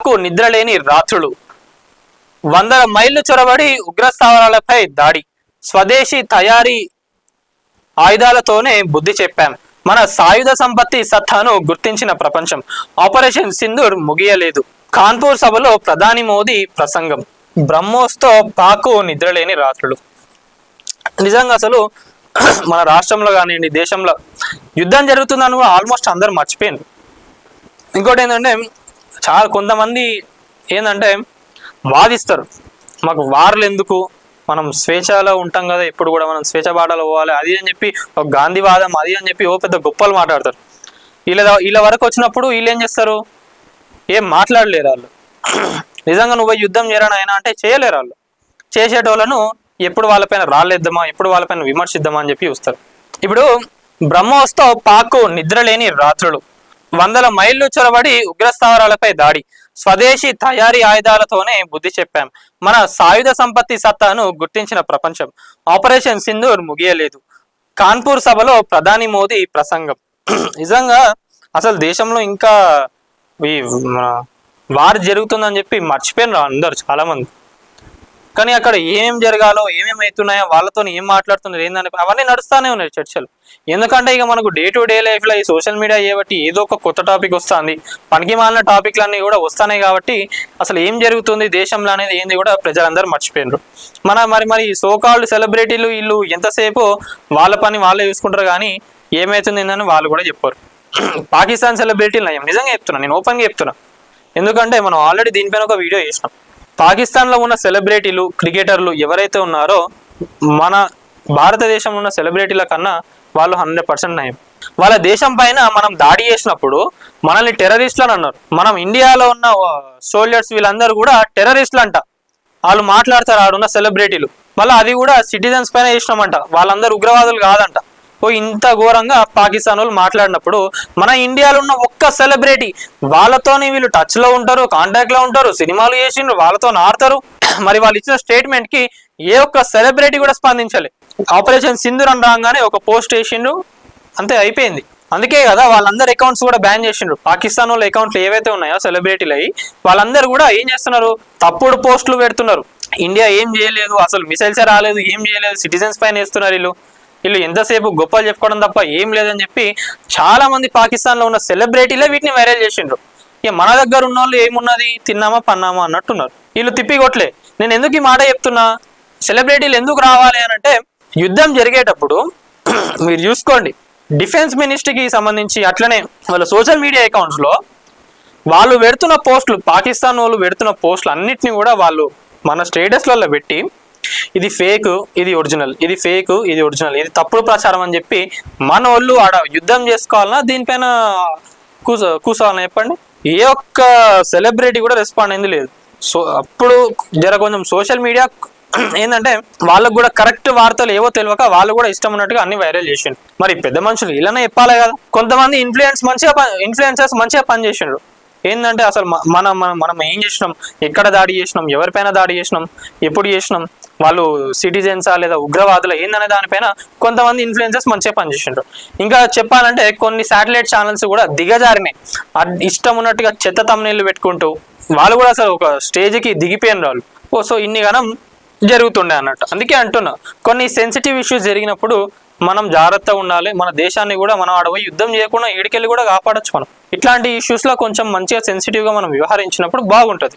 నిద్రలేని రాత్రులు, వందల మైళ్లు చొరబడి ఉగ్రస్థావరాలపై దాడి, స్వదేశీ తయారీ ఆయుధాలతోనే బుద్ధి చెప్పాం, మన సాయుధ సంపత్తి సత్తాను గుర్తించిన ప్రపంచం, ఆపరేషన్ సింధూర్ ముగియలేదు, కాన్పూర్ సభలో ప్రధాని మోదీ ప్రసంగం, బ్రహ్మోస్తో పాకు నిద్రలేని రాత్రులు. నిజంగా అసలు మన రాష్ట్రంలో కానివ్వండి, దేశంలో యుద్ధం జరుగుతుందని కూడా ఆల్మోస్ట్ అందరూ మర్చిపోయింది. ఇంకోటి ఏంటంటే చాలా కొంతమంది ఏంటంటే వాదిస్తారు, మాకు వార్లు ఎందుకు, మనం స్వేచ్ఛలో ఉంటాం కదా, ఎప్పుడు కూడా మనం స్వేచ్ఛ బాటలో పోవాలి అది అని చెప్పి ఒక గాంధీవాదం అది అని చెప్పి ఓ పెద్ద గొప్పలు మాట్లాడతారు. వీళ్ళ వరకు వచ్చినప్పుడు వీళ్ళు ఏం చేస్తారు, ఏం మాట్లాడలేరు వాళ్ళు. నిజంగా నువ్వు యుద్ధం చేయరానైనా అంటే చేయలేరు వాళ్ళు. చేసేటోళ్ళను ఎప్పుడు వాళ్ళపైన రాళ్ళేద్దామా, ఎప్పుడు వాళ్ళపైన విమర్శిద్దామా అని చెప్పి చూస్తారు. ఇప్పుడు బ్రహ్మోస్తో పాకు నిద్రలేని రాత్రులు, వందల మైళ్లు చొరబడి ఉగ్రస్థావరాలపై దాడి, స్వదేశీ తయారీ ఆయుధాలతోనే బుద్ధి చెప్పాం, మన సాయుధ సంపత్తి సత్తాను గుర్తించిన ప్రపంచం, ఆపరేషన్ సింధూర్ ముగియలేదు, కాన్పూర్ సభలో ప్రధాని మోదీ ప్రసంగం. నిజంగా అసలు దేశంలో ఇంకా ఈ వార్ జరుగుతుందని చెప్పి మర్చిపోయినారు అందరు చాలా మంది. కానీ అక్కడ ఏం జరగాలో ఏమేమవుతున్నాయో వాళ్ళతో ఏం మాట్లాడుతున్నారు ఏందని అవన్నీ నడుస్తూనే ఉన్నాయి చర్చలు. ఎందుకంటే ఇక మనకు డే టు డే లైఫ్లో ఈ సోషల్ మీడియా ఏబట్టి ఏదో ఒక కొత్త టాపిక్ వస్తుంది, పనికి మాలిన టాపిక్లన్నీ కూడా వస్తున్నాయి. కాబట్టి అసలు ఏం జరుగుతుంది దేశంలో అనేది ఏంది కూడా ప్రజలందరూ మర్చిపోయినారు. మరి సోకాల్డ్ సెలబ్రిటీలు వీళ్ళు ఎంతసేపు వాళ్ళ పని వాళ్ళే చూసుకుంటారు, కానీ ఏమవుతుంది ఏందని వాళ్ళు కూడా చెప్పారు. పాకిస్తాన్ సెలబ్రిటీలు నయం, నిజంగా చెప్తున్నా, నేను ఓపెన్గా చెప్తున్నా. ఎందుకంటే మనం ఆల్రెడీ దీనిపైన ఒక వీడియో చేసినాం. పాకిస్తాన్లో ఉన్న సెలబ్రిటీలు, క్రికెటర్లు ఎవరైతే ఉన్నారో మన భారతదేశంలో ఉన్న సెలబ్రిటీల కన్నా వాళ్ళు 100% నయం. వాళ్ళ దేశం పైన మనం దాడి చేసినప్పుడు మనల్ని టెర్రరిస్టులు అని అన్నారు. మనం ఇండియాలో ఉన్న సోల్జర్స్ వీళ్ళందరూ కూడా టెర్రరిస్టులు అంట. వాళ్ళు మాట్లాడతారు ఆడున్న సెలబ్రిటీలు. మళ్ళీ అది కూడా సిటిజన్స్ పైన చేసినామంట, వాళ్ళందరూ ఉగ్రవాదులు కాదంట. ఇంత ఘోరంగా పాకిస్తాన్ వాళ్ళు మాట్లాడినప్పుడు మన ఇండియాలో ఉన్న ఒక్క సెలబ్రిటీ వాళ్ళతోని వీళ్ళు టచ్లో ఉంటారు, కాంటాక్ట్లో ఉంటారు, సినిమాలు చేసిండ్రు, వాళ్ళతో ఆడతారు. మరి వాళ్ళు ఇచ్చిన స్టేట్మెంట్కి ఏ ఒక్క సెలబ్రిటీ కూడా స్పందించలే. ఆపరేషన్ సింధూర్ అని రాగానే ఒక పోస్ట్ వేసిండ్రు, అంతే అయిపోయింది. అందుకే కదా వాళ్ళందరు అకౌంట్స్ కూడా బ్యాన్ చేసిండ్రు. పాకిస్తాన్ వాళ్ళ అకౌంట్లు ఏవైతే ఉన్నాయో సెలబ్రిటీలు అయ్యి వాళ్ళందరూ కూడా ఏం చేస్తున్నారు, తప్పుడు పోస్టులు పెడుతున్నారు. ఇండియా ఏం చేయలేదు, అసలు మిసైల్సే రాలేదు, ఏం చేయలేదు, సిటిజన్స్ పైన వేస్తున్నారు. వీళ్ళు ఎంతసేపు గొప్పలు చెప్పుకోవడం తప్ప ఏం లేదని చెప్పి చాలా మంది పాకిస్తాన్లో ఉన్న సెలబ్రిటీలే వీటిని వైరల్ చేసిండ్రు. ఇక మన దగ్గర ఉన్న వాళ్ళు ఏమున్నది, తిన్నామా పన్నామా అన్నట్టున్నారు. వీళ్ళు తిప్పికొట్లే. నేను ఎందుకు ఈ మాట చెప్తున్నా, సెలబ్రిటీలు ఎందుకు రావాలి అని అంటే, యుద్ధం జరిగేటప్పుడు మీరు చూసుకోండి, డిఫెన్స్ మినిస్ట్రీకి సంబంధించి అట్లనే వాళ్ళ సోషల్ మీడియా అకౌంట్స్లో వాళ్ళు పెడుతున్న పోస్టులు, పాకిస్తాన్ వాళ్ళు పెడుతున్న పోస్టులు అన్నిటిని కూడా వాళ్ళు మన స్టేటస్లలో పెట్టి ఇది ఫేక్, ఇది ఒరిజినల్, ఇది ఫేక్, ఇది ఒరిజినల్, ఇది తప్పుడు ప్రచారం అని చెప్పి మన వాళ్ళు ఆడ యుద్ధం చేసుకోవాలన్నా దీనిపైన కూర్చోవాలన్నా చెప్పండి. ఏ ఒక్క సెలబ్రిటీ కూడా రెస్పాండ్ అయింది లేదు. సో అప్పుడు కొంచెం సోషల్ మీడియా ఏంటంటే వాళ్ళకు కూడా కరెక్ట్ వార్తలు ఏవో తెలియక వాళ్ళు కూడా ఇష్టం ఉన్నట్టుగా అన్ని వైరల్ చేసిండ్రు. మరి పెద్ద మనుషులు ఇలానే చెప్పాలి కదా. కొంతమంది ఇన్ఫ్లుయెన్సర్స్ మంచిగా పనిచేసిండ్రు. ఏంటంటే అసలు మనం ఏం చేసినాం, ఎక్కడ దాడి చేసినాం, ఎవరిపైన దాడి చేసినాం, ఎప్పుడు చేసినాం, వాళ్ళు సిటిజన్సా లేదా ఉగ్రవాదులు ఏందనే దానిపైన కొంతమంది ఇన్ఫ్లుయెన్సర్స్ మంచిగా పనిచేసిండ్రు. ఇంకా చెప్పాలంటే కొన్ని శాటిలైట్ ఛానల్స్ కూడా దిగజారినాయి. ఇష్టం ఉన్నట్టుగా చెత్త తమ్ముళ్ళు పెట్టుకుంటూ వాళ్ళు కూడా అసలు ఒక స్టేజ్కి దిగిపోయిన వాళ్ళు. సో ఇన్ని గణం జరుగుతుండే అన్నట్టు. అందుకే అంటున్నా, కొన్ని సెన్సిటివ్ ఇష్యూస్ జరిగినప్పుడు మనం జాగ్రత్తగా ఉండాలి. మన దేశాన్ని కూడా మనం ఆడపోయి యుద్ధం చేయకుండా ఈడికెళ్ళి కూడా కాపాడచ్చు. మనం ఇట్లాంటి ఇష్యూస్లో కొంచెం మంచిగా సెన్సిటివ్గా మనం వ్యవహరించినప్పుడు బాగుంటుంది.